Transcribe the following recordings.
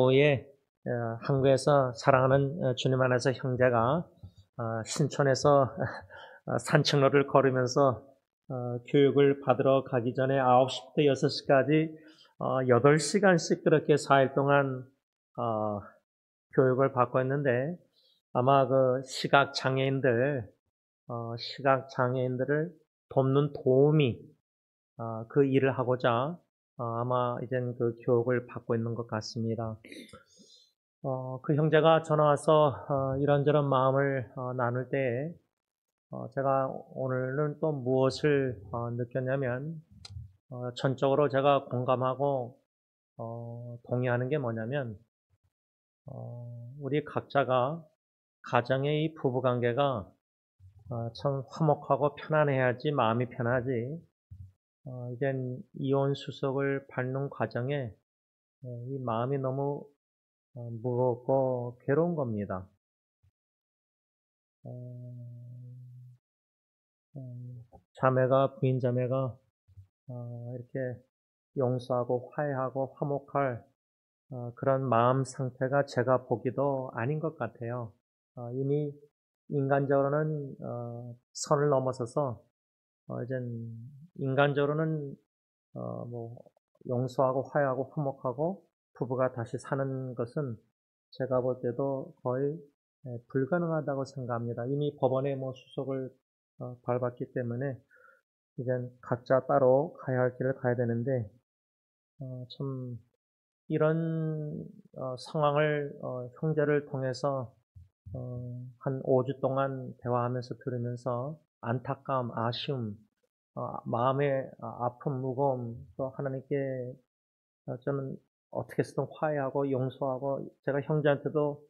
에 한국에서 사랑하는 주님 안에서 형제가 신촌에서 산책로를 걸으면서 교육을 받으러 가기 전에 9시부터 6시까지 8시간씩 그렇게 4일 동안 교육을 받고 있는데 아마 그 시각 장애인들을 돕는 도우미 그 일을 하고자 아마 이젠 그 교육을 받고 있는 것 같습니다. 그 형제가 전화 와서 이런저런 마음을 나눌 때에 제가 오늘은 또 무엇을 느꼈냐면 전적으로 제가 공감하고 동의하는 게 뭐냐면 우리 각자가 가정의 이 부부관계가 참 화목하고 편안해야지 마음이 편하지 이젠 이혼 수속을 밟는 과정에 이 마음이 너무 무겁고 괴로운 겁니다. 부인 자매가 이렇게 용서하고 화해하고 화목할 그런 마음 상태가 제가 보기도 아닌 것 같아요. 이미 인간적으로는 선을 넘어서서 이젠 인간적으로는 뭐 용서하고 화해하고 화목하고 부부가 다시 사는 것은 제가 볼 때도 거의 불가능하다고 생각합니다. 이미 법원에 뭐 수속을 밟았기 때문에 이젠 각자 따로 가야 할 길을 가야 되는데 참 이런 상황을 형제를 통해서 한 5주 동안 대화하면서 들으면서 안타까움, 아쉬움, 마음의 아픔, 무거움, 또 하나님께 저는 어떻게 해서든 화해하고 용서하고 제가 형제한테도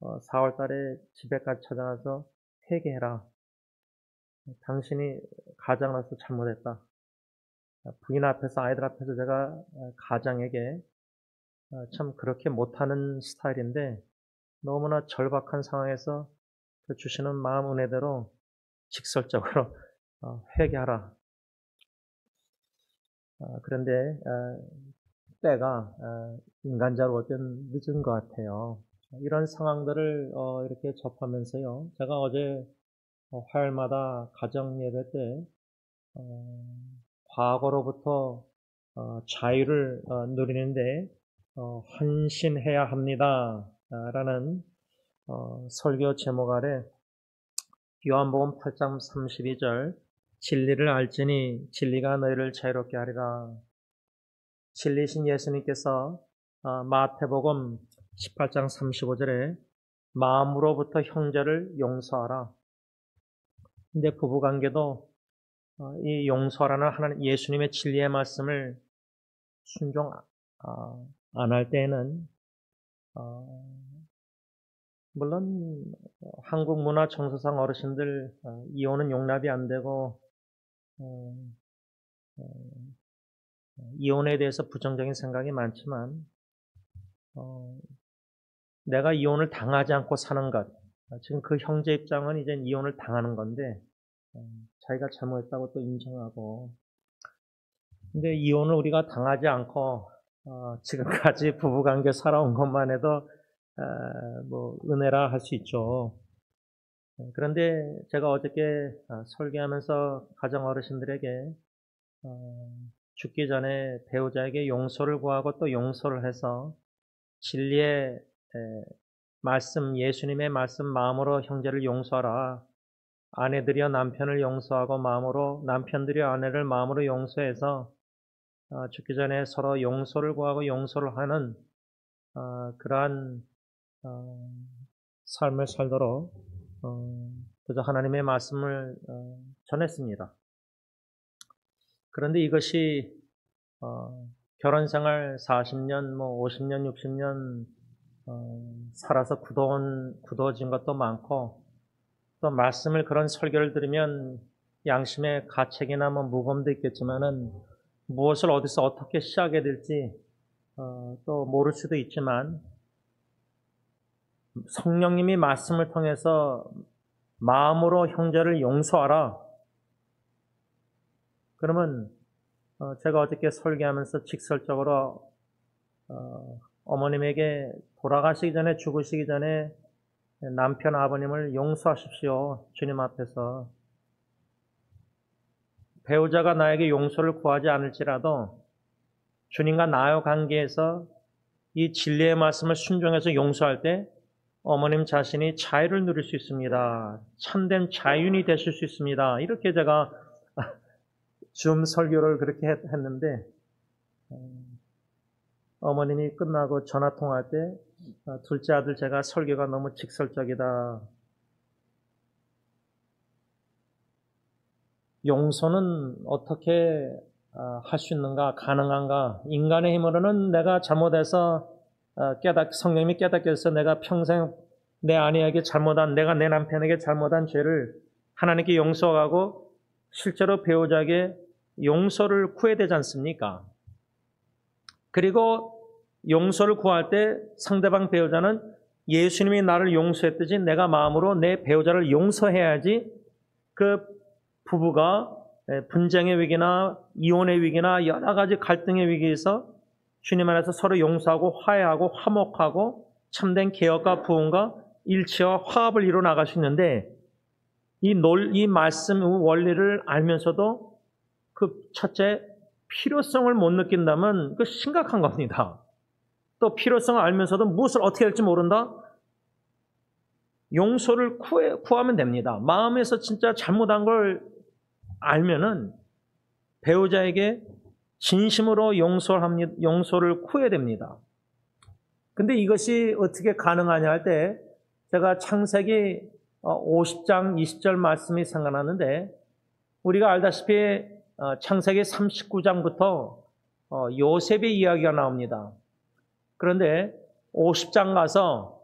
4월 달에 집에까지 찾아가서 회개해라. 당신이 가장으로서 잘못했다. 부인 앞에서 아이들 앞에서 제가 가장에게 참 그렇게 못하는 스타일인데 너무나 절박한 상황에서 주시는 마음 은혜대로 직설적으로 회개하라. 그런데 때가 인간적으로 어떤 늦은 것 같아요. 이런 상황들을 이렇게 접하면서요. 제가 어제 화요일마다 가정 예배 때 과거로부터 자유를 누리는데 헌신해야 합니다. 라는 설교 제목 아래 요한복음 8장 32절 진리를 알지니 진리가 너희를 자유롭게 하리라. 진리신 예수님께서 마태복음 18장 35절에 마음으로부터 형제를 용서하라. 근데 부부관계도 이 용서라는 하나님 예수님의 진리의 말씀을 순종 안 할 때에는 물론 한국 문화 정서상 어르신들 이혼은 용납이 안 되고 이혼에 대해서 부정적인 생각이 많지만 내가 이혼을 당하지 않고 사는 것 지금 그 형제 입장은 이제 이혼을 당하는 건데 자기가 잘못했다고 또 인정하고 근데 이혼을 우리가 당하지 않고 지금까지 부부관계 살아온 것만 해도 뭐 은혜라 할 수 있죠. 그런데 제가 어저께 설교하면서 가정 어르신들에게 죽기 전에 배우자에게 용서를 구하고 또 용서를 해서 진리의 말씀, 예수님의 말씀 마음으로 형제를 용서하라. 아내들이여 남편을 용서하고 마음으로 남편들이여 아내를 마음으로 용서해서 죽기 전에 서로 용서를 구하고 용서를 하는 그러한 삶을 살도록 그저 하나님의 말씀을 전했습니다. 그런데 이것이 결혼생활 40년, 뭐 50년, 60년 살아서 굳어진 것도 많고 또 말씀을 그런 설교를 들으면 양심의 가책이나 뭐 무거움도 있겠지만은 무엇을 어디서 어떻게 시작해야 될지 또 모를 수도 있지만 성령님이 말씀을 통해서 마음으로 형제를 용서하라. 그러면 제가 어저께 설교하면서 직설적으로 어머님에게 돌아가시기 전에, 죽으시기 전에 남편 아버님을 용서하십시오. 주님 앞에서. 배우자가 나에게 용서를 구하지 않을지라도 주님과 나의 관계에서 이 진리의 말씀을 순종해서 용서할 때 어머님 자신이 자유를 누릴 수 있습니다. 참된 자유인이 되실 수 있습니다. 이렇게 제가 줌 설교를 그렇게 했는데, 어머님이 끝나고 전화 통화할 때 둘째 아들 제가 설교가 너무 직설적이다. 용서는 어떻게 할 수 있는가, 가능한가? 인간의 힘으로는 내가 잘못해서 성령님이 깨닫게 해서 내가 평생 내 아내에게 잘못한, 내가 내 남편에게 잘못한 죄를 하나님께 용서하고 실제로 배우자에게 용서를 구해야 되지 않습니까? 그리고 용서를 구할 때 상대방 배우자는 예수님이 나를 용서했듯이 내가 마음으로 내 배우자를 용서해야지 그 부부가 분쟁의 위기나 이혼의 위기나 여러 가지 갈등의 위기에서 주님 안에서 서로 용서하고 화해하고 화목하고 참된 개혁과 부흥과 일치와 화합을 이루어 나갈 수 있는데, 이 말씀 원리를 알면서도 그 첫째 필요성을 못 느낀다면 그 심각한 겁니다. 또 필요성을 알면서도 무엇을 어떻게 할지 모른다? 용서를 구하면 됩니다. 마음에서 진짜 잘못한 걸 알면은 배우자에게 진심으로 용서를 구해야 됩니다. 근데 이것이 어떻게 가능하냐 할 때 제가 창세기 50장 20절 말씀이 생각나는데, 우리가 알다시피 창세기 39장부터 요셉의 이야기가 나옵니다. 그런데 50장 가서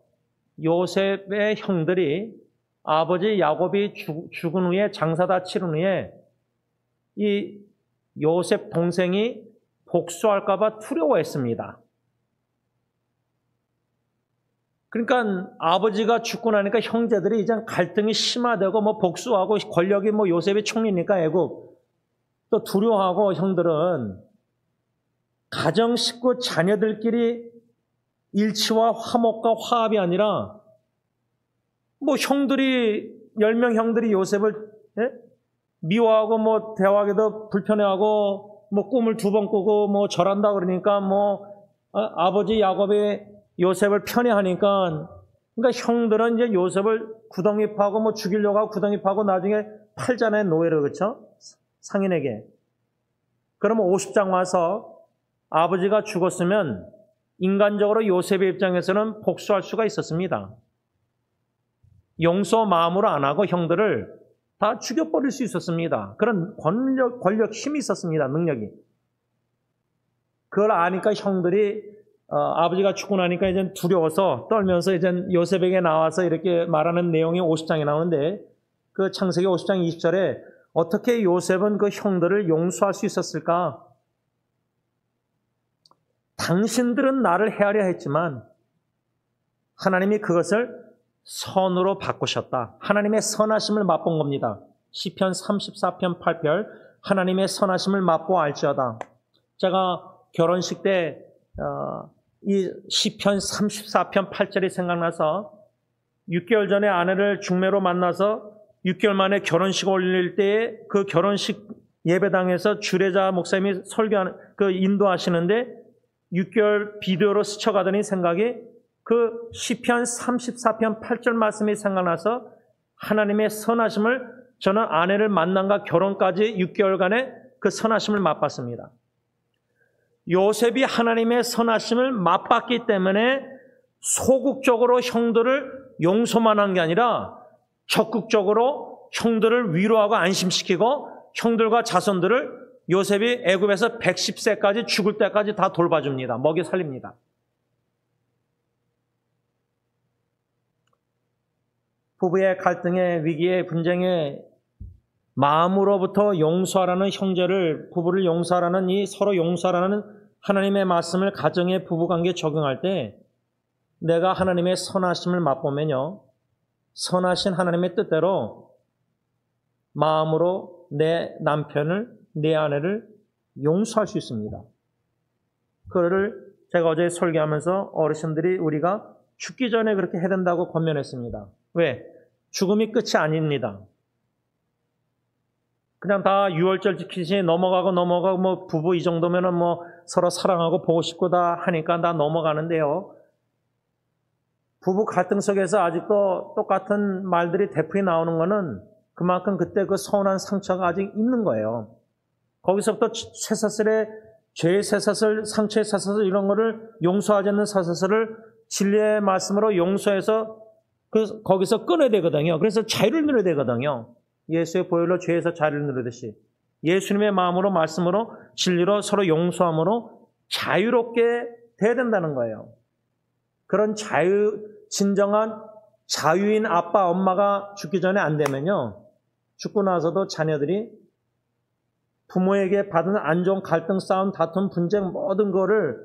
요셉의 형들이 아버지 야곱이 죽은 후에 장사 다 치른 후에 이 요셉 동생이 복수할까 봐 두려워했습니다. 그러니까 아버지가 죽고 나니까 형제들이 이제 갈등이 심화되고 뭐 복수하고 권력이 뭐 요셉이 총리니까 애국 또 두려워하고, 형들은 가정 식구 자녀들끼리 일치와 화목과 화합이 아니라 뭐 형들이 10명 형들이 요셉을 미워하고 뭐 대화하기도 불편해하고 뭐 꿈을 2번 꾸고 뭐 절한다 그러니까 뭐 아버지 야곱이 요셉을 편애하니까, 그러니까 형들은 이제 요셉을 구덩이 파고 뭐 죽이려고 하고 구덩이 파고 나중에 팔잖아요, 노예를. 그렇죠? 상인에게. 그러면 50장 와서 아버지가 죽었으면 인간적으로 요셉의 입장에서는 복수할 수가 있었습니다. 용서 마음으로 안 하고 형들을 다 죽여버릴 수 있었습니다. 그런 권력, 힘이 있었습니다. 능력이. 그걸 아니까 형들이 아버지가 죽고 나니까 이제 두려워서 떨면서 이제 요셉에게 나와서 이렇게 말하는 내용이 50장에 나오는데, 그 창세기 50장 20절에 어떻게 요셉은 그 형들을 용서할 수 있었을까? 당신들은 나를 헤아려 했지만 하나님이 그것을 선으로 바꾸셨다. 하나님의 선하심을 맛본 겁니다. 시편 34편 8절 하나님의 선하심을 맛보 알지어다. 제가 결혼식 때 이 시편 34편 8절이 생각나서 6개월 전에 아내를 중매로 만나서 6개월 만에 결혼식 올릴 때에 그 결혼식 예배당에서 주례자 목사님이 인도하시는데 6개월 비디오로 스쳐가더니 생각이 그 시편 34편 8절 말씀이 생각나서 하나님의 선하심을, 저는 아내를 만난과 결혼까지 6개월간의 그 선하심을 맛봤습니다. 요셉이 하나님의 선하심을 맛봤기 때문에 소극적으로 형들을 용서만 한 게 아니라 적극적으로 형들을 위로하고 안심시키고 형들과 자손들을 요셉이 애굽에서 110세까지 죽을 때까지 다 돌봐줍니다. 먹여 살립니다. 부부의 갈등의 위기에 분쟁에 마음으로부터 용서하라는 형제를, 부부를 용서하라는 이 서로 용서하라는 하나님의 말씀을 가정의 부부관계에 적용할 때 내가 하나님의 선하심을 맛보면요, 선하신 하나님의 뜻대로 마음으로 내 남편을, 내 아내를 용서할 수 있습니다. 그를 제가 어제 설교하면서 어르신들이 우리가 죽기 전에 그렇게 해야 된다고 권면했습니다. 왜? 죽음이 끝이 아닙니다. 그냥 다 유월절 지키시 넘어가고 뭐 부부 이 정도면은 뭐 서로 사랑하고 보고 싶고 다 하니까 다 넘어가는데요. 부부 갈등 속에서 아직도 똑같은 말들이 되풀이 나오는 거는 그만큼 그때 그 서운한 상처가 아직 있는 거예요. 거기서부터 쇠사슬의 죄의 쇠사슬, 상처의 쇠사슬 이런 거를 용서하지 않는 쇠사슬을 진리의 말씀으로 용서해서 거기서 끊어야 되거든요. 그래서 자유를 누려야 되거든요. 예수의 보혈로 죄에서 자유를 누리듯이 예수님의 마음으로 말씀으로 진리로 서로 용서함으로 자유롭게 돼야 된다는 거예요. 그런 진정한 자유인 아빠, 엄마가 죽기 전에 안 되면요. 죽고 나서도 자녀들이 부모에게 받은 안 좋은 갈등, 싸움, 다툼, 분쟁 모든 거를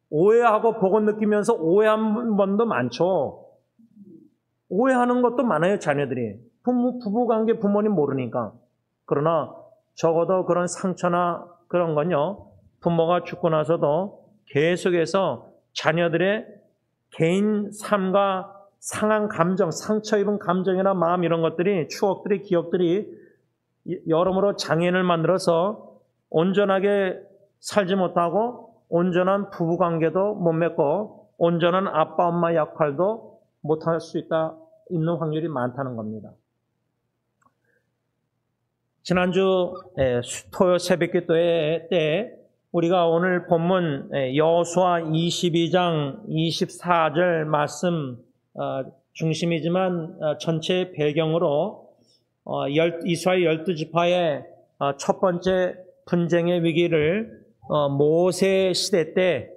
오해하고 복을 느끼면서 오해한 번도 많죠. 오해하는 것도 많아요, 자녀들이. 부부관계 부모님 모르니까. 그러나 적어도 그런 상처나 그런 건요. 부모가 죽고 나서도 계속해서 자녀들의 개인 삶과 상한 감정, 상처 입은 감정이나 마음 이런 것들이 추억들이 기억들이 여러모로 장애인을 만들어서 온전하게 살지 못하고 온전한 부부관계도 못 맺고 온전한 아빠 엄마 역할도 못할 수 있는 확률이 많다는 겁니다. 지난주 토요 새벽기도회 때 우리가 오늘 본문 여호수아 22장 24절 말씀 중심이지만 전체 배경으로 이스라엘 12지파의 첫 번째 분쟁의 위기를 모세 시대 때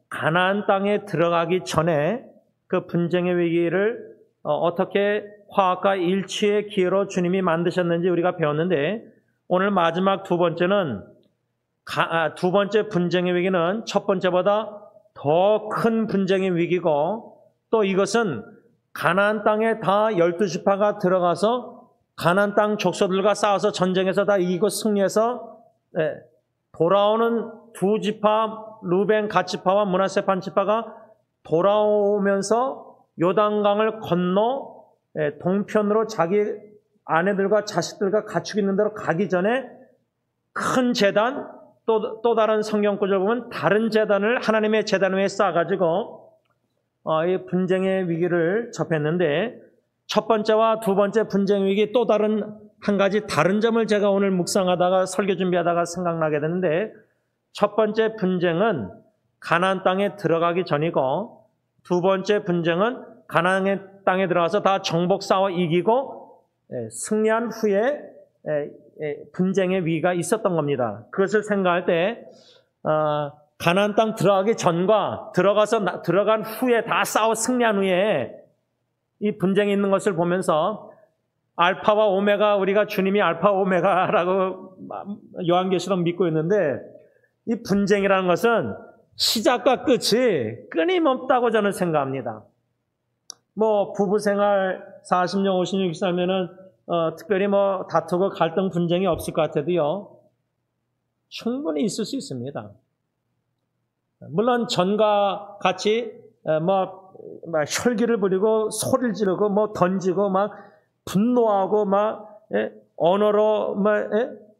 가나안 땅에 들어가기 전에 그 분쟁의 위기를 어떻게 화합과 일치의 기회로 주님이 만드셨는지 우리가 배웠는데 오늘 마지막 두 번째는 두 번째 분쟁의 위기는 첫 번째보다 더 큰 분쟁의 위기고 또 이것은 가나안 땅에 다 12지파가 들어가서 가나안 땅 족속들과 싸워서 전쟁에서 다 이기고 승리해서 돌아오는 두 지파 루벤 갓지파와 므낫세 반지파가 돌아오면서 요단강을 건너 동편으로 자기 아내들과 자식들과 가축 있는 데로 가기 전에 큰 제단 또 다른 성경 구절 보면 다른 제단을 하나님의 제단 위에 쌓아가지고 이 분쟁의 위기를 접했는데 첫 번째와 두 번째 분쟁의 위기 또 다른 한 가지 다른 점을 제가 오늘 묵상하다가 설교 준비하다가 생각나게 됐는데 첫 번째 분쟁은 가나안 땅에 들어가기 전이고 두 번째 분쟁은 가나안 땅에 들어가서 다 정복 싸워 이기고 승리한 후에 분쟁의 위기가 있었던 겁니다. 그것을 생각할 때 가나안 땅 들어가기 전과 들어간 후에 다 싸워 승리한 후에 이 분쟁이 있는 것을 보면서 알파와 오메가 우리가 주님이 알파 오메가라고 요한계시록 믿고 있는데 이 분쟁이라는 것은 시작과 끝이 끊임없다고 저는 생각합니다. 뭐 부부생활 40년 50년 살면은 특별히 뭐 다투고 갈등 분쟁이 없을 것 같아도요 충분히 있을 수 있습니다. 물론 전과 같이 뭐 혈기를 부리고 소리를 지르고 뭐 던지고 막 분노하고 막 언어로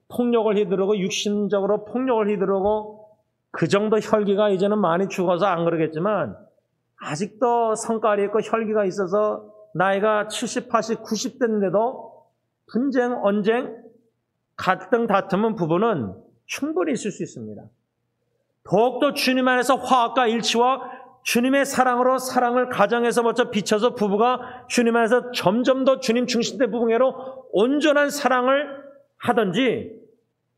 폭력을 휘두르고 육신적으로 폭력을 휘두르고 그 정도 혈기가 이제는 많이 죽어서 안 그러겠지만 아직도 성깔이 있고 혈기가 있어서 나이가 70, 80, 90대인데도 분쟁, 언쟁, 갈등, 다툼은 부부는 충분히 있을 수 있습니다. 더욱더 주님 안에서 화합과 일치와 주님의 사랑으로 사랑을 가정에서 먼저 비춰서 부부가 주님 안에서 점점 더 주님 중심대 부부관계로 온전한 사랑을 하든지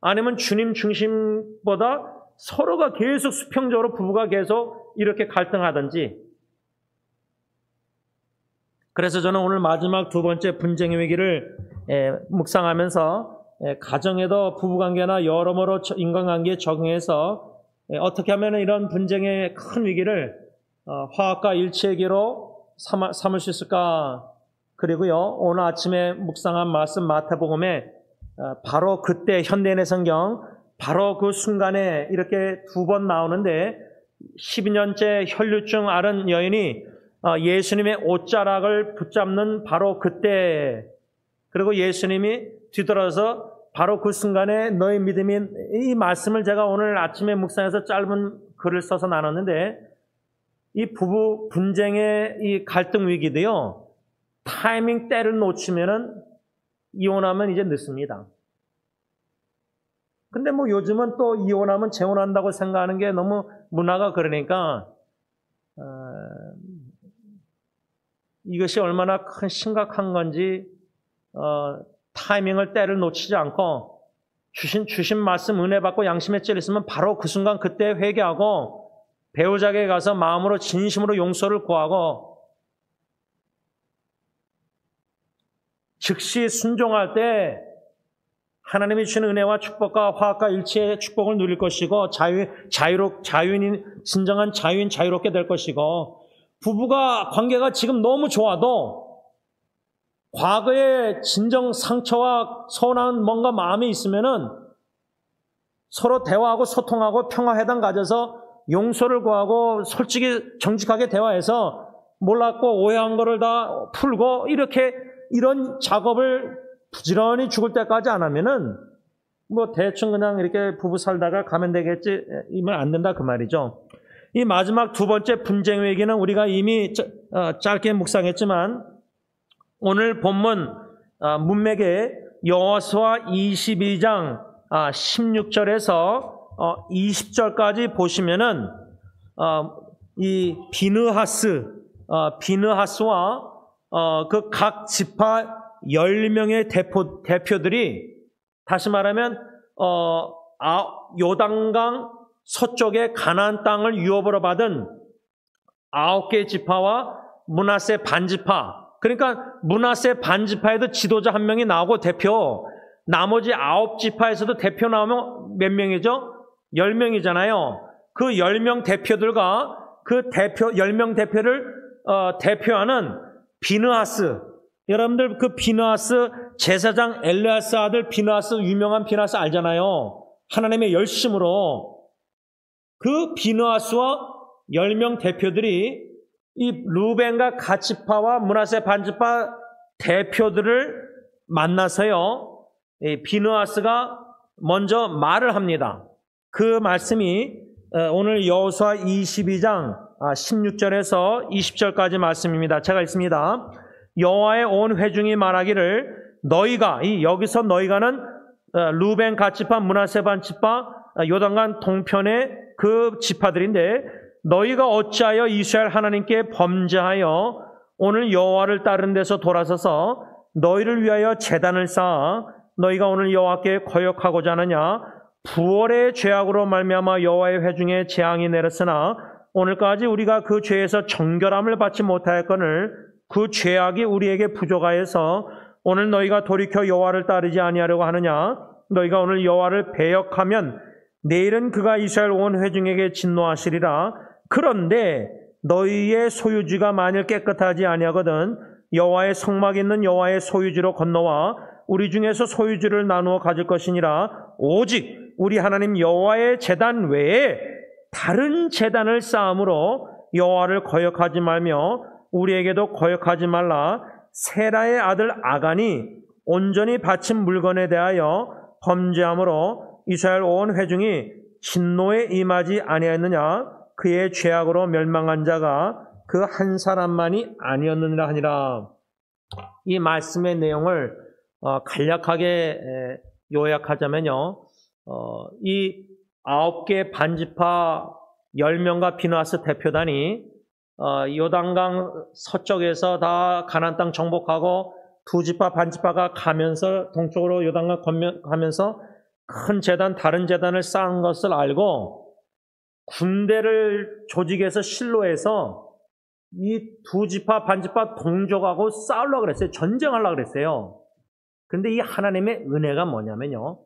아니면 주님 중심보다 서로가 계속 수평적으로 부부가 계속 이렇게 갈등하든지. 그래서 저는 오늘 마지막 두 번째 분쟁의 위기를 묵상하면서 가정에도 부부관계나 여러모로 인간관계에 적용해서 어떻게 하면 이런 분쟁의 큰 위기를 화합과 일치의 기로 삼을 수 있을까? 그리고요 오늘 아침에 묵상한 말씀 마태복음에 바로 그때 현대인의 성경 바로 그 순간에 이렇게 두 번 나오는데 12년째 혈류증 앓은 여인이 예수님의 옷자락을 붙잡는 바로 그때, 그리고 예수님이 뒤돌아서 바로 그 순간에 너의 믿음이, 이 말씀을 제가 오늘 아침에 묵상해서 짧은 글을 써서 나눴는데, 이 부부 분쟁의 이 갈등 위기도요, 타이밍 때를 놓치면은 이혼하면 이제 늦습니다. 근데 뭐 요즘은 또 이혼하면 재혼한다고 생각하는 게 너무 문화가 그러니까 이것이 얼마나 큰 심각한 건지 타이밍을 때를 놓치지 않고 주신 말씀 은혜 받고 양심에 찔렸으면 바로 그 순간 그때 회개하고 배우자에게 가서 마음으로 진심으로 용서를 구하고 즉시 순종할 때 하나님이 주시는 은혜와 축복과 화합과 일치의 축복을 누릴 것이고 자유인인 진정한 자유인 자유롭게 될 것이고 부부가 관계가 지금 너무 좋아도 과거의 진정 상처와 서운한 뭔가 마음이 있으면은 서로 대화하고 소통하고 평화회담 가져서 용서를 구하고 솔직히 정직하게 대화해서 몰랐고 오해한 거를 다 풀고 이렇게 이런 작업을 부지런히 죽을 때까지 안 하면은 뭐 대충 그냥 이렇게 부부 살다가 가면 되겠지 이면 안 된다 그 말이죠. 이 마지막 두 번째 분쟁 위기는 우리가 이미 짧게 묵상했지만 오늘 본문 문맥에 여호수아 22장 16절에서 20절까지 보시면은 이 비느하스와 그 각 지파 10명의 대표들이 다시 말하면 요단강 서쪽의 가나안 땅을 유업으로 받은 9개 지파와 므낫세 반지파, 그러니까 므낫세 반지파에도 지도자 한 명이 나오고 대표, 나머지 9지파에서도 대표 나오면 몇 명이죠? 10명이잖아요. 그 10명 대표들과 그 10명 대표를 대표하는 비느하스, 여러분들 그 비느하스 제사장 엘리아스 아들 비느하스, 유명한 비느하스 알잖아요. 하나님의 열심으로 그 비느하스와 10명 대표들이 이 루벤과 갓지파와 므낫세 반지파 대표들을 만나서요, 비느하스가 먼저 말을 합니다. 그 말씀이 오늘 여호수아 22장 16절에서 20절까지 말씀입니다. 제가 읽습니다. 여호와의 온 회중이 말하기를 너희가, 여기서 너희가는 루벤 갓지파 므낫세 반지파 요단강 동편의 그 지파들인데 너희가 어찌하여 이스라엘 하나님께 범죄하여 오늘 여호와를 따르는 데서 돌아서서 너희를 위하여 제단을 쌓아 너희가 오늘 여호와께 거역하고자 하느냐. 부월의 죄악으로 말미암아 여호와의 회중에 재앙이 내렸으나 오늘까지 우리가 그 죄에서 정결함을 받지 못하였거늘 그 죄악이 우리에게 부족하여서 오늘 너희가 돌이켜 여호와를 따르지 아니하려고 하느냐. 너희가 오늘 여호와를 배역하면 내일은 그가 이스라엘 온 회중에게 진노하시리라. 그런데 너희의 소유지가 만일 깨끗하지 아니하거든 여호와의 성막이 있는 여호와의 소유지로 건너와 우리 중에서 소유지를 나누어 가질 것이니라. 오직 우리 하나님 여호와의 제단 외에 다른 제단을 쌓음으로 여호와를 거역하지 말며 우리에게도 거역하지 말라. 세라의 아들 아간이 온전히 바친 물건에 대하여 범죄함으로 이스라엘 온 회중이 진노에 임하지 아니하였느냐. 그의 죄악으로 멸망한 자가 그 한 사람만이 아니었느니라 하니라. 이 말씀의 내용을 간략하게 요약하자면요, 이 9개 반지파 10명과 비느하스 대표단이 요단강 서쪽에서 다 가나안 땅 정복하고 두 지파 반지파가 가면서 동쪽으로 요단강 가면서 큰 제단, 다른 제단을 쌓은 것을 알고 군대를 조직해서 실로해서 이 두 지파 반지파 동족하고 싸우려고 그랬어요. 전쟁하려고 그랬어요. 근데 이 하나님의 은혜가 뭐냐면요,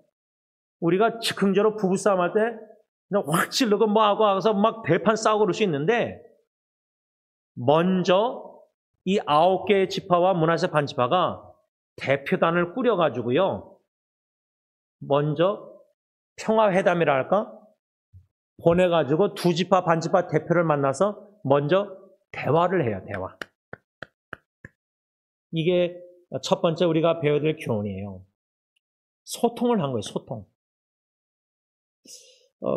우리가 즉흥적으로 부부싸움 할 때 그냥 확 찌르고 뭐 하고 하고서 막 대판 싸우고 그럴 수 있는데 먼저 이 9개의 지파와 므낫세 반지파가 대표단을 꾸려가지고요, 먼저 평화회담이라 할까? 보내가지고 두 지파 반지파 대표를 만나서 먼저 대화를 해요. 대화. 이게 첫 번째 우리가 배워야 될 교훈이에요. 소통을 한 거예요. 소통.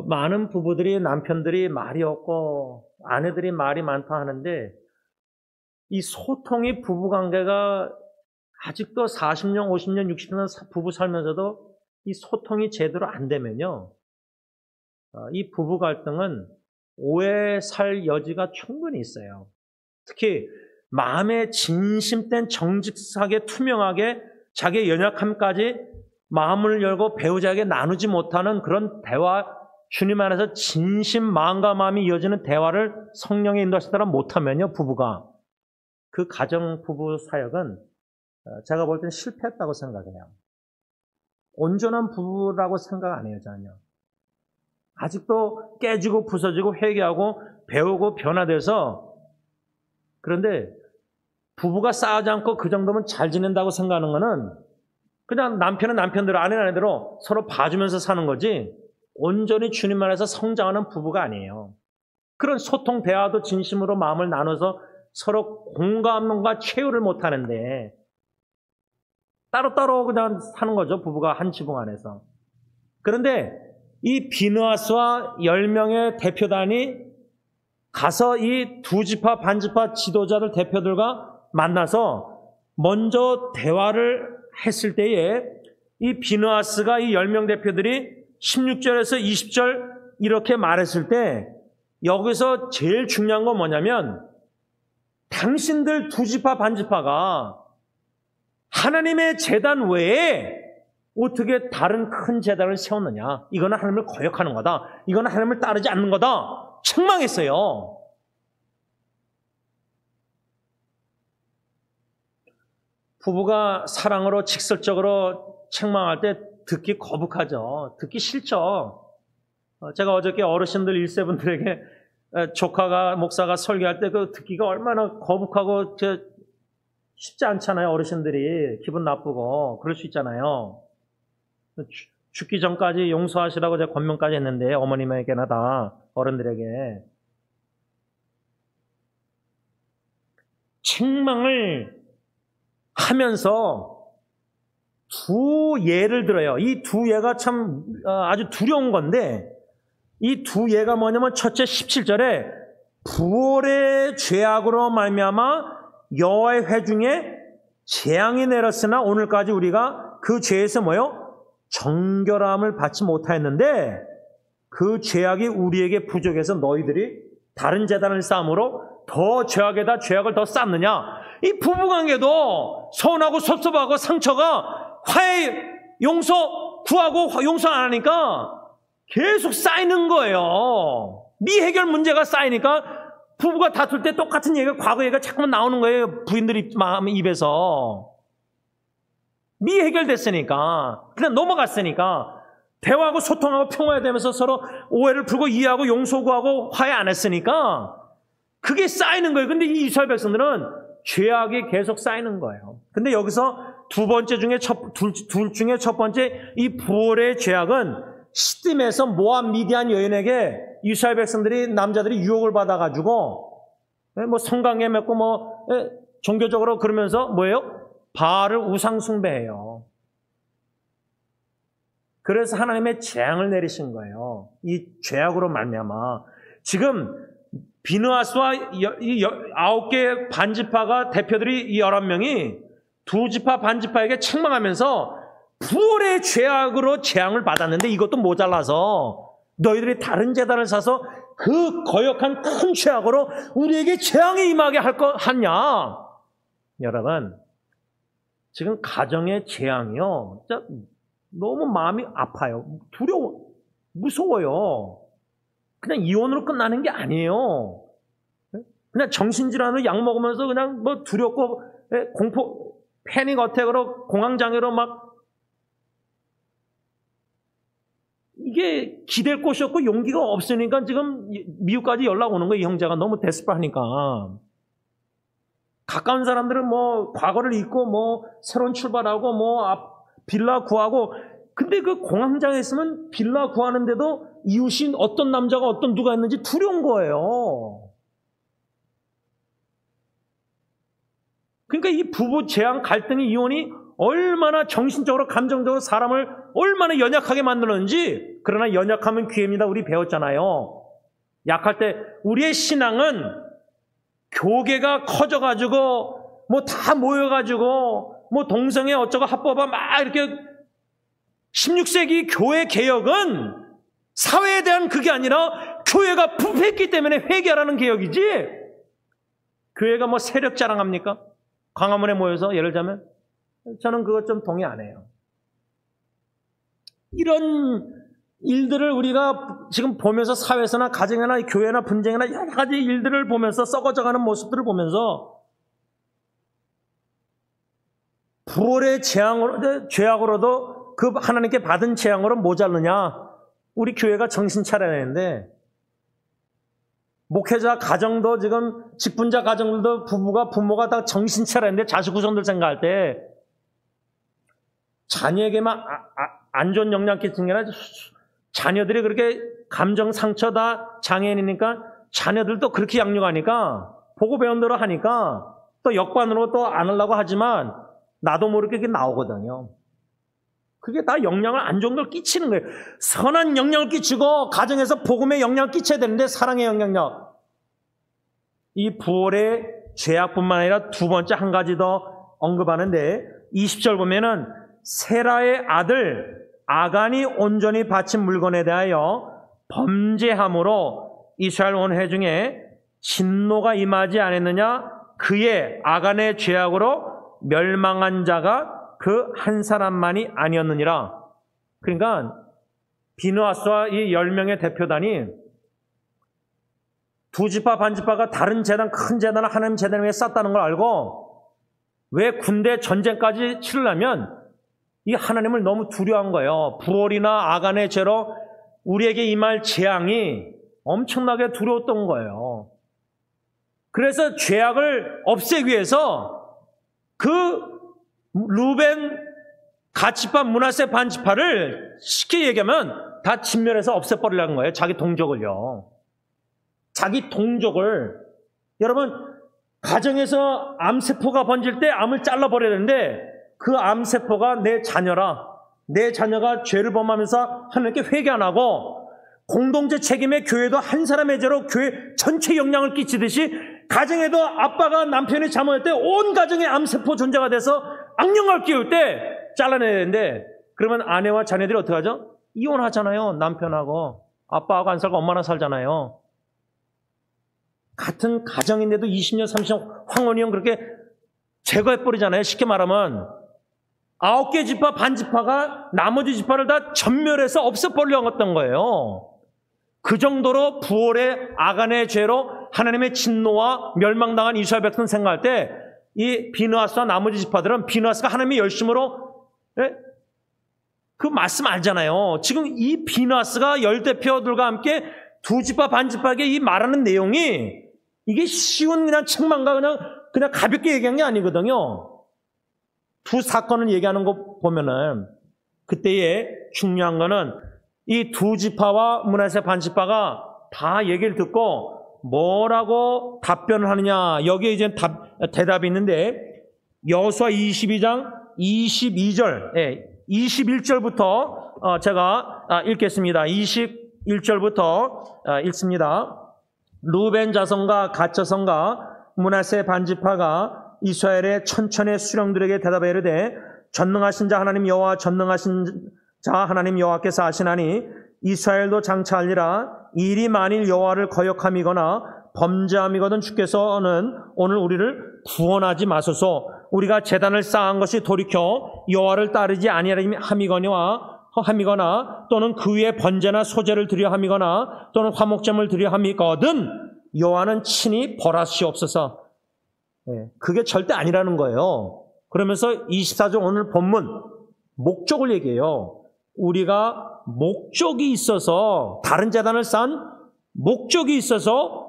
많은 부부들이 남편들이 말이 없고 아내들이 말이 많다 하는데 이 소통이 부부관계가 아직도 40년, 50년, 60년 부부 살면서도 이 소통이 제대로 안 되면요. 이 부부 갈등은 오해 살 여지가 충분히 있어요. 특히 마음에 진심된 정직하게 투명하게 자기의 연약함까지 마음을 열고 배우자에게 나누지 못하는 그런 대화, 주님 안에서 진심 마음과 마음이 이어지는 대화를 성령의 인도하시는 따라 못하면요, 부부가 그 가정 부부 사역은 제가 볼 때는 실패했다고 생각해요. 온전한 부부라고 생각 안 해요, 전혀. 아직도 깨지고 부서지고 회개하고 배우고 변화돼서 그런데 부부가 싸우지 않고 그 정도면 잘 지낸다고 생각하는 거는 그냥 남편은 남편대로 아내는 아내대로 서로 봐주면서 사는 거지 온전히 주님 안에서 성장하는 부부가 아니에요. 그런 소통 대화도 진심으로 마음을 나눠서 서로 공감과 체유를 못하는데 따로따로 그냥 사는 거죠. 부부가 한 지붕 안에서. 그런데 이 비느하스와 10명의 대표단이 가서 이 두 지파 반지파 지도자들 대표들과 만나서 먼저 대화를 했을 때에 이 비느하스가 이 10명 대표들이 16절에서 20절 이렇게 말했을 때 여기서 제일 중요한 건 뭐냐면 당신들 두 지파 반지파가 하나님의 제단 외에 어떻게 다른 큰 제단을 세웠느냐. 이거는 하나님을 거역하는 거다. 이거는 하나님을 따르지 않는 거다. 책망했어요. 부부가 사랑으로 직설적으로 책망할 때 듣기 거북하죠. 듣기 싫죠. 제가 어저께 어르신들 1세분들에게 조카가 목사가 설교할 때 그 듣기가 얼마나 거북하고 쉽지 않잖아요. 어르신들이 기분 나쁘고 그럴 수 있잖아요. 죽기 전까지 용서하시라고 제가 권면까지 했는데 어머님에게나 다 어른들에게 책망을 하면서 두 예를 들어요. 이 두 예가 참 아주 두려운 건데 이 두 예가 뭐냐면 첫째 17절에 부올의 죄악으로 말미암아 여호와의 회중에 재앙이 내렸으나 오늘까지 우리가 그 죄에서 뭐요? 정결함을 받지 못하였는데 그 죄악이 우리에게 부족해서 너희들이 다른 제단을 쌓음으로 더 죄악에다 죄악을 더 쌓느냐. 이 부부관계도 서운하고 섭섭하고 상처가 화해 용서 구하고 용서 안 하니까 계속 쌓이는 거예요. 미해결 문제가 쌓이니까 부부가 다툴 때 똑같은 얘기가 과거 얘기가 자꾸만 나오는 거예요. 부인들이 마음 입에서. 미해결됐으니까 그냥 넘어갔으니까 대화하고 소통하고 평화되면서 서로 오해를 풀고 이해하고 용서 구하고 화해 안 했으니까 그게 쌓이는 거예요. 근데 이 이스라엘 백성들은 죄악이 계속 쌓이는 거예요. 근데 여기서 둘 중에 첫 번째 이 부올의 죄악은 시딤에서 모압 미디안 여인에게 이스라엘 백성들이 남자들이 유혹을 받아가지고 뭐 성강에 맺고 뭐 종교적으로 그러면서 뭐예요? 바알을 우상 숭배해요. 그래서 하나님의 재앙을 내리신 거예요. 이 죄악으로 말미암아 지금 비느하스와 9개 반지파가 대표들이 이 11명이 두 지파 반지파에게 책망하면서 부올의 죄악으로 재앙을 받았는데 이것도 모자라서 너희들이 다른 제단을 사서 그 거역한 큰 죄악으로 우리에게 재앙이 임하게 하냐. 여러분 지금 가정의 재앙이요 진짜 너무 마음이 아파요. 두려워 무서워요. 그냥 이혼으로 끝나는 게 아니에요. 그냥 정신질환으로 약 먹으면서 그냥 뭐 두렵고 공포 패닉 어택으로 공황장애로 막 이게 기댈 곳이 없고 용기가 없으니까 지금 미국까지 연락 오는 거예요. 이 형제가 너무 데스퍼하니까. 가까운 사람들은 뭐 과거를 잊고 뭐 새로운 출발하고 뭐 빌라 구하고 근데 그 공황장애 있으면 빌라 구하는데도 이웃이 어떤 남자가 어떤 누가 있는지 두려운 거예요. 그러니까 이 부부 재앙, 갈등이, 이혼이 얼마나 정신적으로, 감정적으로 사람을 얼마나 연약하게 만드는지. 그러나 연약하면 기회입니다. 우리 배웠잖아요. 약할 때 우리의 신앙은 교계가 커져가지고 뭐 다 모여가지고 뭐 동성애 어쩌고 합법화 막 이렇게 16세기 교회 개혁은 사회에 대한 그게 아니라 교회가 부패했기 때문에 회개하라는 개혁이지. 교회가 뭐 세력 자랑합니까? 광화문에 모여서 예를 들자면 저는 그것 좀 동의 안 해요. 이런 일들을 우리가 지금 보면서 사회에서나 가정이나 교회나 분쟁이나 여러 가지 일들을 보면서 썩어져가는 모습들을 보면서 부활의 죄악으로도 그 하나님께 받은 재앙으로 모자르냐? 우리 교회가 정신 차려야 되는데, 목회자 가정도 지금 직분자 가정들도 부모가 다 정신 차려야 되는데, 자식 구성들 생각할 때 자녀에게만 안 좋은 영향 끼치는 게 아니라 자녀들이 그렇게 감정 상처다 장애인이니까 자녀들도 그렇게 양육하니까 보고 배운 대로 하니까 또 역반으로 또 안 하려고 하지만 나도 모르게 그게 나오거든요. 그게 다 영향을 안 좋은 걸 끼치는 거예요. 선한 영향을 끼치고 가정에서 복음의 영향을 끼쳐야 되는데 사랑의 영향력. 이 부활의 죄악뿐만 아니라 두 번째 한 가지 더 언급하는데 20절 보면은 세라의 아들 아간이 온전히 바친 물건에 대하여 범죄함으로 이스라엘 온 회중에 진노가 임하지 않았느냐? 그의 아간의 죄악으로 멸망한 자가 그 한 사람만이 아니었느니라. 그러니까 비느하스와 이 10명의 대표단이 두 지파 반 지파가 다른 재단, 큰 재단을 하나님 재단 위에 쌓았다는 걸 알고 왜 군대 전쟁까지 치르려면 이 하나님을 너무 두려워한 거예요. 부올이나 아간의 죄로 우리에게 임할 재앙이 엄청나게 두려웠던 거예요. 그래서 죄악을 없애기 위해서 그 루벤 가지파 므낫세 반지파를 쉽게 얘기하면 다 진멸해서 없애버리려는 거예요. 자기 동족을요. 자기 동족을. 여러분 가정에서 암세포가 번질 때 암을 잘라버려야 되는데 그 암세포가 내 자녀라. 내 자녀가 죄를 범하면서 하나님께 회개 안 하고 공동체 책임의 교회도 한 사람의 죄로 교회 전체 영향을 끼치듯이 가정에도 아빠가 남편이 잘못할 때 온 가정에 암세포 존재가 돼서 악령을 끼울 때 잘라내야 되는데 그러면 아내와 자녀들이 어떻게 하죠? 이혼하잖아요. 남편하고 아빠하고 안 살고 엄마나 살잖아요. 같은 가정인데도 20년 30년 황혼이형 그렇게 제거해버리잖아요. 쉽게 말하면 9개 지파 반 지파가 나머지 지파를 다 전멸해서 없애버리려고 했던 거예요. 그 정도로 부올의 아간의 죄로 하나님의 진노와 멸망당한 이스라엘 백성 생각할 때 이 비느하스와 나머지 지파들은 비느하스가 하나님의 열심으로 그 말씀 알잖아요. 지금 이 비느하스가 10대표들과 함께 두 지파 반 지파에게 이 말하는 내용이 이게 쉬운 그냥 책망과 그냥 가볍게 얘기한 게 아니거든요. 두 사건을 얘기하는 거 보면은 그때의 중요한 거는 이 두 지파와 므낫세 반 지파가 다 얘기를 듣고 뭐라고 답변을 하느냐. 여기에 이제 대답이 있는데 여호수아 22장 22절 21절부터 제가 읽겠습니다. 21절부터 읽습니다. 루벤 자손과 갓 자손과 므낫세 반 지파가 이스라엘의 천천의 수령들에게 대답하여 이르되 전능하신 자 하나님 여호와 전능하신 자 하나님 여호와께서 하시나니 이스라엘도 장차하리라. 일이 만일 여호와를 거역함이거나 범죄함이거든 주께서는 오늘 우리를 구원하지 마소서. 우리가 제단을 쌓은 것이 돌이켜 여호와를 따르지 아니함이거나 또는 그 위에 번제나 소제를 드려 함이거나 또는 화목제물 드려 함이거든 여호와는 친히 벌하시옵소서. 그게 절대 아니라는 거예요. 그러면서 24절 오늘 본문 목적을 얘기해요. 우리가 목적이 있어서 다른 재단을 쌓은 목적이 있어서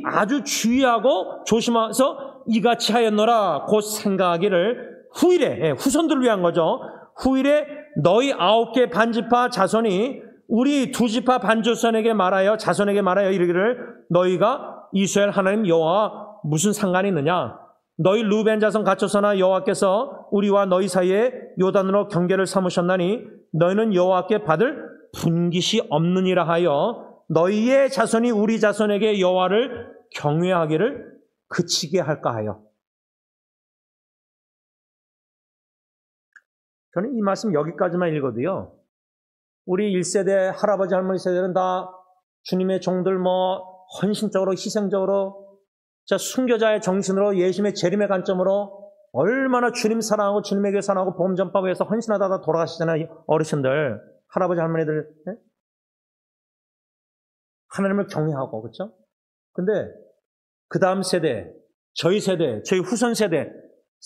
아주 주의하고 조심해서 이같이 하였노라 곧 생각하기를 후일에 후손들을 위한 거죠. 후일에 너희 9개 반지파 자손이 우리 2지파 반조선에게 말하여 자손에게 말하여 이르기를 너희가 이스라엘 하나님 여호와와 무슨 상관이 있느냐? 너희 루벤 자손 갇혀서나 여호와께서 우리와 너희 사이에 요단으로 경계를 삼으셨나니 너희는 여호와께 받을 분깃이 없느니라 하여 너희의 자손이 우리 자손에게 여호와를 경외하기를 그치게 할까 하여. 저는 이 말씀 여기까지만 읽어도요, 우리 1세대 할아버지 할머니 세대는 다 주님의 종들 헌신적으로 희생적으로 순교자의 정신으로 예수님의 재림의 관점으로 얼마나 주님 사랑하고 주님의 교회 사랑하고 복음 전파를 위해서 헌신하다가 돌아가시잖아요. 어르신들, 할아버지 할머니들. 네? 하나님을 경외하고, 그렇죠? 근데 그 다음 세대, 저희 후손 세대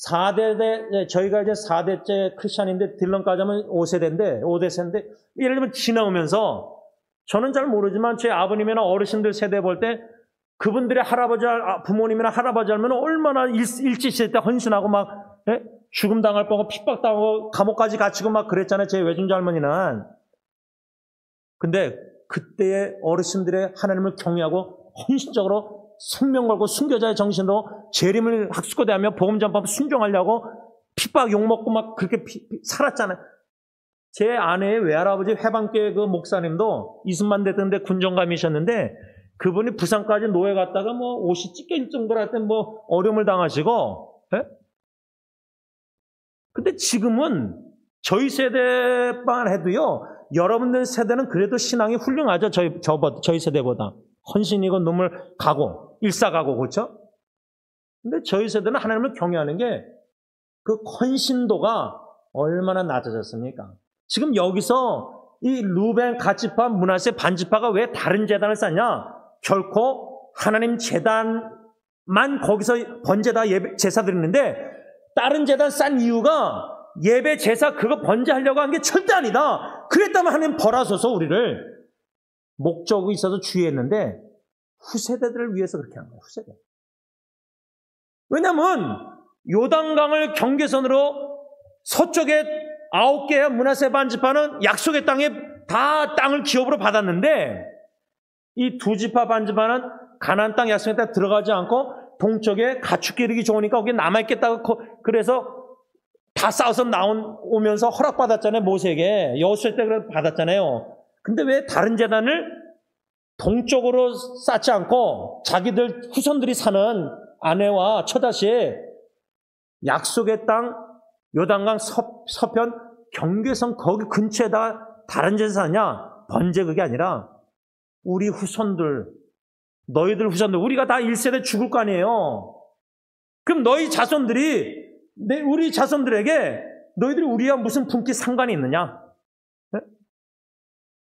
4대, 저희가 이제 4대째 크리스찬인데 딜런까지 하면 5대세인데 예를 들면 지나오면서 저는 잘 모르지만 제 아버님이나 어르신들 세대 볼 때 그분들의 부모님이나 할아버지 하면 얼마나 일제시대 때 헌신하고 막 죽음 당할 뻔하고 핍박당하고 감옥까지 갇히고 막 그랬잖아요. 제 외손자 할머니는. 근데 그때의 어르신들의 하나님을 경외하고 헌신적으로 생명 걸고 순교자의 정신으로 재림을 학수고대하며 복음 전파에 순종하려고 핍박 욕먹고 막 그렇게 살았잖아요. 제 아내의 외할아버지 해방교회 그 목사님도 이승만 대통령 때 군정감이셨는데 그분이 부산까지 노예 갔다가 옷이 찢길 정도로 할 때 어려움을 당하시고, 예? 근데 지금은 저희 세대만 해도요, 여러분들 세대는 그래도 신앙이 훌륭하죠. 저희 세대보다. 헌신이고 눈물 가고, 일사가고, 그렇죠? 근데 저희 세대는 하나님을 경외하는 게 그 헌신도가 얼마나 낮아졌습니까? 지금 여기서 이 루벤, 갓지파, 므낫세, 반지파가 왜 다른 재단을 쌓냐? 결코 하나님 재단만 거기서 번제다 예배 제사 드리는데 다른 재단 싼 이유가 예배 제사 그거 번제하려고 한 게 절대 아니다. 그랬다면 하나님 벌하소서 우리를. 목적이 있어서 주의했는데 후세대들을 위해서 그렇게 한 거예요. 후세대. 왜냐하면 요단강을 경계선으로 서쪽에 9개의 므낫세 반지파는 약속의 땅에 다 땅을 기업으로 받았는데 이 2지파 반지파는 가나안 땅 약속의 땅에 들어가지 않고 동쪽에 가축 기르기 좋으니까 거기 남아있겠다고 그래서 다 싸워서 오면서 허락받았잖아요. 모세에게. 여호수아 때 받았잖아요. 근데 왜 다른 재단을 동쪽으로 쌓지 않고 자기들 후손들이 사는 아내와 처자식 약속의 땅 요단강 서편 경계선 거기 근처에다 다른 제사냐? 번제 그게 아니라 우리 후손들, 너희들 후손들, 우리가 다 1세대 죽을 거 아니에요. 그럼 너희 자손들이 우리 자손들에게 너희들이 우리와 무슨 분기 상관이 있느냐? 네?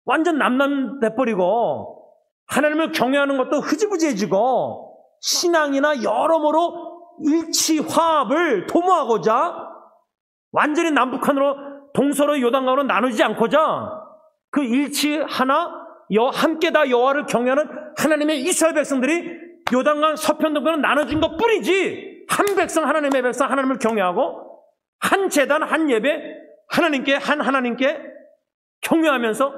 완전 남남돼버리고 하나님을 경외하는 것도 흐지부지해지고 신앙이나 여러모로 일치 화합을 도모하고자 완전히 남북한으로 동서로 요단강으로 나누지 않고자 그 일치 하나 함께 다 여호와를 경외하는 하나님의 이스라엘 백성들이 요단강 서편 동편은 나눠진 것 뿐이지 한 백성 하나님의 백성 하나님을 경외하고 한 제단 한 예배 하나님께 경외하면서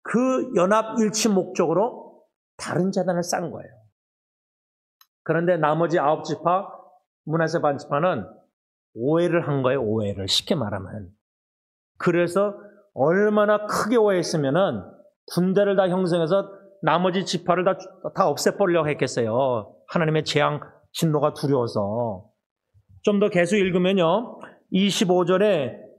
그 연합 일치 목적으로 다른 제단을 쌓은 거예요. 그런데 나머지 9지파 므낫세 반지파는 오해를 한 거예요. 오해를 쉽게 말하면. 그래서 얼마나 크게 오해했으면은 군대를 다 형성해서 나머지 지파를 다 없애버리려고 했겠어요. 하나님의 재앙 진노가 두려워서. 좀 더 계속 읽으면요. 26절에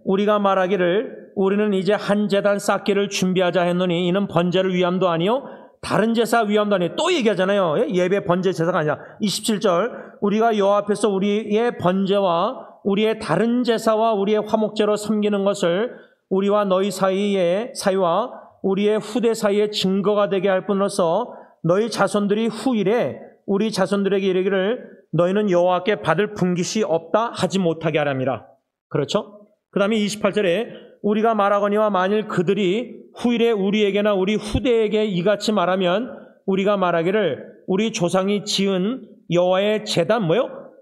우리가 말하기를 우리는 이제 한 제단 쌓기를 준비하자 했노니 이는 번제를 위함도 아니요 다른 제사 위함도 아니요. 또 얘기하잖아요. 예배 번제 제사가 아니라 27절 우리가 여호와 앞에서 우리의 번제와 우리의 다른 제사와 우리의 화목제로 섬기는 것을 우리와 너희 사이와 우리의 후대 사이에 증거가 되게 할 뿐으로써 너희 자손들이 후일에 우리 자손들에게 이르기를 너희는 여호와께 받을 분깃이 없다 하지 못하게 하랍니다. 그렇죠? 그 다음에 28절에 우리가 말하거니와 만일 그들이 후일에 우리에게나 우리 후대에게 이같이 말하면 우리가 말하기를 우리 조상이 지은 여호와의 제단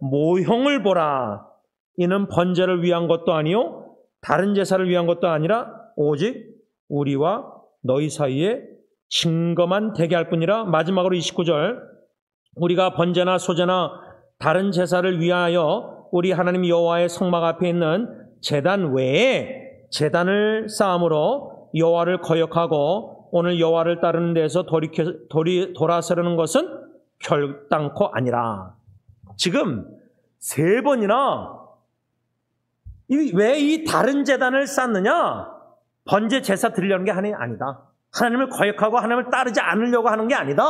모형을 보라. 이는 번제를 위한 것도 아니요 다른 제사를 위한 것도 아니라 오직 우리와 너희 사이에 증거만 되게 할 뿐이라. 마지막으로 29절, 우리가 번제나 소제나 다른 제사를 위하여 우리 하나님 여호와의 성막 앞에 있는 제단 외에 제단을 쌓음으로 여호와를 거역하고 오늘 여호와를 따르는 데에서 돌아서려는 것은 결단코 아니라. 지금 3번이나 왜 이 다른 제단을 쌓느냐? 번제 제사 드리려는 게 아니다. 하나님을 거역하고 하나님을 따르지 않으려고 하는 게 아니다.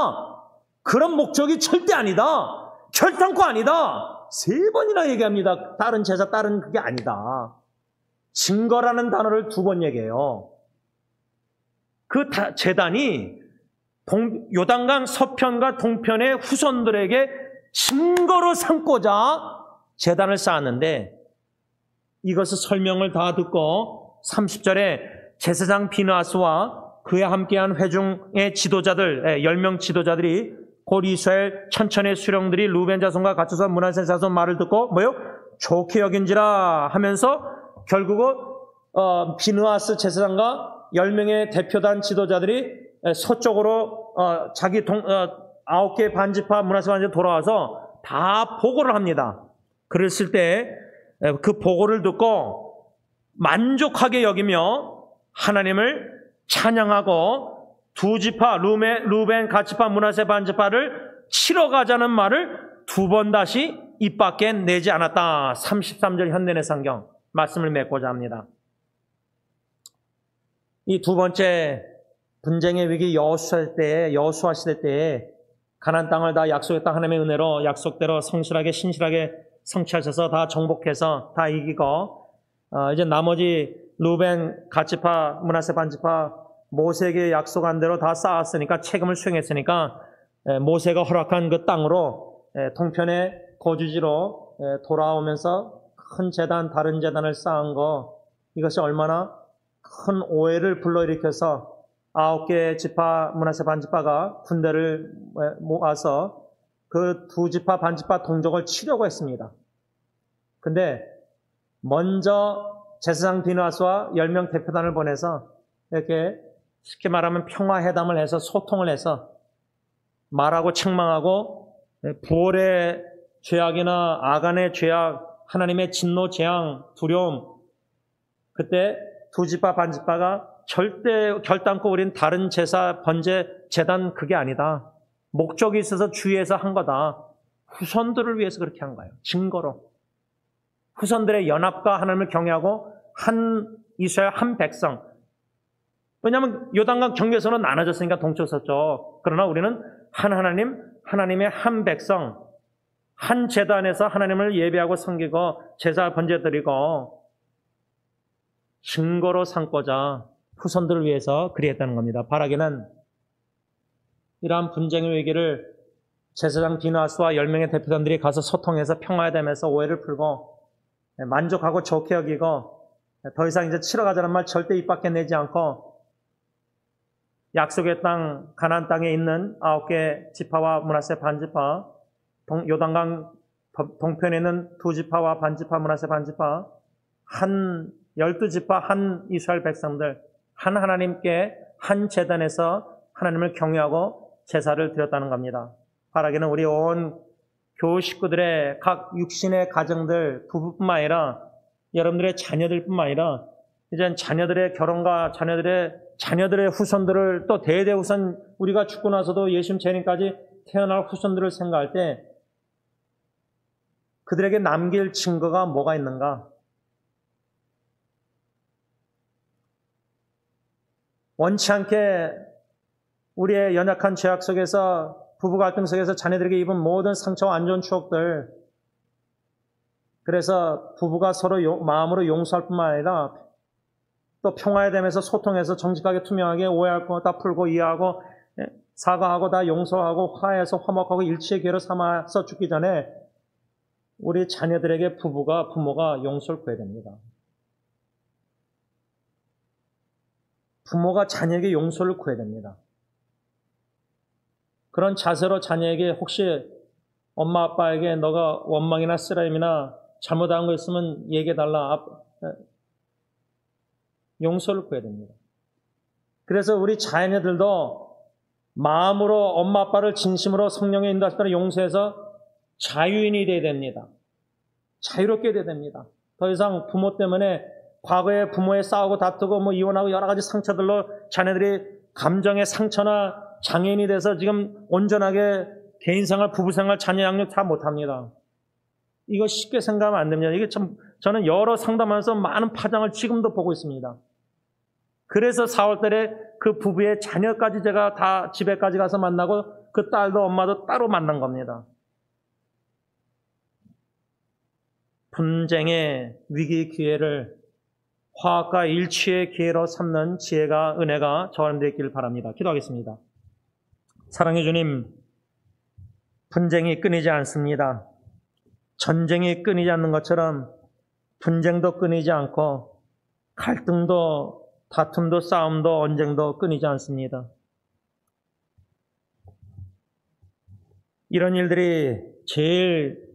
그런 목적이 절대 아니다. 결단코 아니다. 3번이나 얘기합니다. 다른 제사 다른 그게 아니다. 증거라는 단어를 2번 얘기해요. 그 제단이 요단강 서편과 동편의 후손들에게 증거로 삼고자 제단을 쌓았는데, 이것을 설명을 다 듣고 30절에 제사장 비느하스와 그와 함께한 회중의 지도자들 10명 지도자들이 곧 이스라엘 천천의 수령들이 루벤 자손과 갓 자손 므낫세 자손 말을 듣고 뭐요? 좋게 여긴지라 하면서 결국은 비느하스 제사장과 10명의 대표단 지도자들이 서쪽으로 자기 9개 반지파 므낫세 반지파 돌아와서 다 보고를 합니다. 그랬을 때 그 보고를 듣고 만족하게 여기며 하나님을 찬양하고 2지파 루벤 갓지파 므낫세 반지파를 치러 가자는 말을 2번 다시 입 밖에 내지 않았다. 33절 현대내 성경 말씀을 맺고자 합니다. 이 2번째 분쟁의 위기 여호수아 시대 때에 가나안 땅을 다 약속의 땅 하나님의 은혜로 약속대로 성실하게 신실하게 성취하셔서 다 정복해서 다 이기고 이제 나머지 루벤 갓지파 므낫세 반지파 모세에게 약속한 대로 다 쌓았으니까 책임을 수행했으니까 모세가 허락한 그 땅으로 동편의 거주지로 돌아오면서 큰 제단 다른 제단을 쌓은 거, 이것이 얼마나 큰 오해를 불러일으켜서 9개 지파 므낫세 반지파가 군대를 모아서 그 2지파 반지파 동족을 치려고 했습니다. 근데 먼저 제사장 비느하스와 10명 대표단을 보내서 이렇게 쉽게 말하면 평화회담을 해서 소통을 해서 말하고 책망하고 부올의 죄악이나 아간의 죄악, 하나님의 진노, 재앙, 두려움, 그때 2지파 반지파가 절대 결단코 우린 다른 제사, 번제, 제단 그게 아니다. 목적이 있어서 주의해서 한 거다. 후손들을 위해서 그렇게 한 거예요. 증거로. 후손들의 연합과 하나님을 경외하고 한 이스라엘 한 백성. 왜냐하면 요단강 경계선은 나눠졌으니까 동쪽 서쪽. 그러나 우리는 한 하나님, 하나님의 한 백성, 한 제단에서 하나님을 예배하고 섬기고 제사 번제 드리고 증거로 삼고자 후손들을 위해서 그리했다는 겁니다. 바라기는 이러한 분쟁의 위기를 제사장 비느하스와 10명의 대표단들이 가서 소통해서 평화회담에서 오해를 풀고 만족하고 좋게 여기고 더 이상 이제 치러 가자는 말 절대 입 밖에 내지 않고 약속의 땅 가나안 땅에 있는 9개 지파와 므낫세 반지파, 요단강 동편에 있는 2지파와 반지파 므낫세 반지파, 한 12지파 한 이스라엘 백성들, 한 하나님께 한 제단에서 하나님을 경외하고 제사를 드렸다는 겁니다. 바라기는 우리 온 교우 식구들의 각 육신의 가정들, 부부뿐만 아니라 여러분들의 자녀들뿐만 아니라 이제 자녀들의 결혼과 자녀들의 후손들을 또 대대후손 우리가 죽고 나서도 예수님 재림까지 태어날 후손들을 생각할 때 그들에게 남길 증거가 뭐가 있는가? 원치 않게 우리의 연약한 죄악 속에서 부부 갈등 속에서 자녀들에게 입은 모든 상처와 안 좋은 추억들, 그래서 부부가 서로 마음으로 용서할 뿐만 아니라 또 평화회담에서 소통해서 정직하게 투명하게 오해할 거 다 풀고 이해하고 사과하고 다 용서하고 화해해서 화목하고 일치의 기회로 삼아서 죽기 전에 우리 자녀들에게 부모가 용서를 구해야 됩니다. 부모가 자녀에게 용서를 구해야 됩니다. 그런 자세로 자녀에게 혹시 엄마 아빠에게 너가 원망이나 쓰라림이나 잘못한 거 있으면 얘기해달라. 용서를 구해야 됩니다. 그래서 우리 자녀들도 마음으로 엄마 아빠를 진심으로 성령의 인도하심 따라 용서해서 자유인이 되어야 됩니다. 자유롭게 되어야 됩니다. 더 이상 부모 때문에 과거에 부모에 싸우고 다투고 이혼하고 여러 가지 상처들로 자녀들이 감정의 상처나 장애인이 돼서 지금 온전하게 개인생활, 부부생활, 자녀 양육 다 못합니다. 이거 쉽게 생각하면 안 됩니다. 이게 참 저는 여러 상담하면서 많은 파장을 지금도 보고 있습니다. 그래서 4월달에 그 부부의 자녀까지 제가 다 집에까지 가서 만나고 그 딸도 엄마도 따로 만난 겁니다. 분쟁의 위기 기회를 화합과 일치의 기회로 삼는 지혜가, 은혜가 저와 여러분들에 있기를 바랍니다. 기도하겠습니다. 사랑의 주님, 분쟁이 끊이지 않습니다. 전쟁이 끊이지 않는 것처럼 분쟁도 끊이지 않고 갈등도, 다툼도, 싸움도, 언쟁도 끊이지 않습니다. 이런 일들이 제일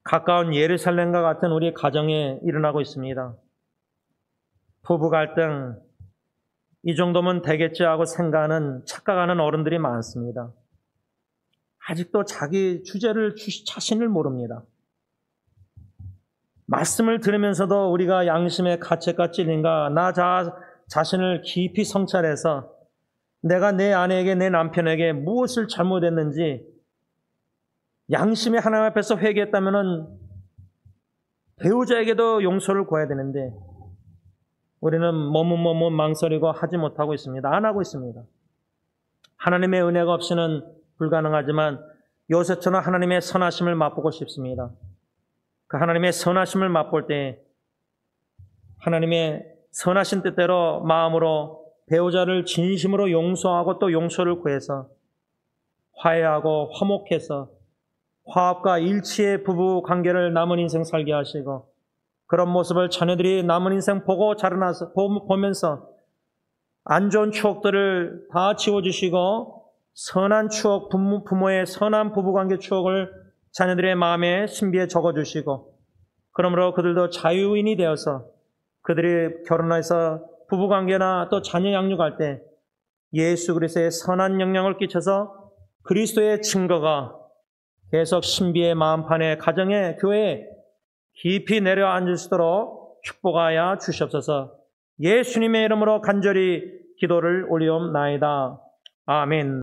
가까운 예루살렘과 같은 우리 가정에 일어나고 있습니다. 부부 갈등, 이 정도면 되겠지 하고 생각하는, 착각하는 어른들이 많습니다. 아직도 자기 주제를, 자신을 모릅니다. 말씀을 들으면서도 우리가 양심의 가책과 찔린가, 나 자신을 깊이 성찰해서 내가 내 아내에게, 내 남편에게 무엇을 잘못했는지 양심이 하나님 앞에서 회개했다면 배우자에게도 용서를 구해야 되는데 우리는 머뭇머뭇 망설이고 하지 못하고 있습니다. 안 하고 있습니다. 하나님의 은혜가 없이는 불가능하지만 요셉처럼 하나님의 선하심을 맛보고 싶습니다. 그 하나님의 선하심을 맛볼 때 하나님의 선하신 뜻대로 마음으로 배우자를 진심으로 용서하고 또 용서를 구해서 화해하고 화목해서 화합과 일치의 부부 관계를 남은 인생 살게 하시고 그런 모습을 자녀들이 남은 인생 보고 자라나서 보면서 안 좋은 추억들을 다 지워주시고 선한 추억, 부모의 선한 부부관계 추억을 자녀들의 마음에 신비에 적어주시고 그러므로 그들도 자유인이 되어서 그들이 결혼해서 부부관계나 또 자녀 양육할 때 예수 그리스도의 선한 영향을 끼쳐서 그리스도의 증거가 계속 신비의 마음판에 가정에 교회에 깊이 내려앉을 수 있도록 축복하여 주시옵소서. 예수님의 이름으로 간절히 기도를 올리옵나이다. 아멘.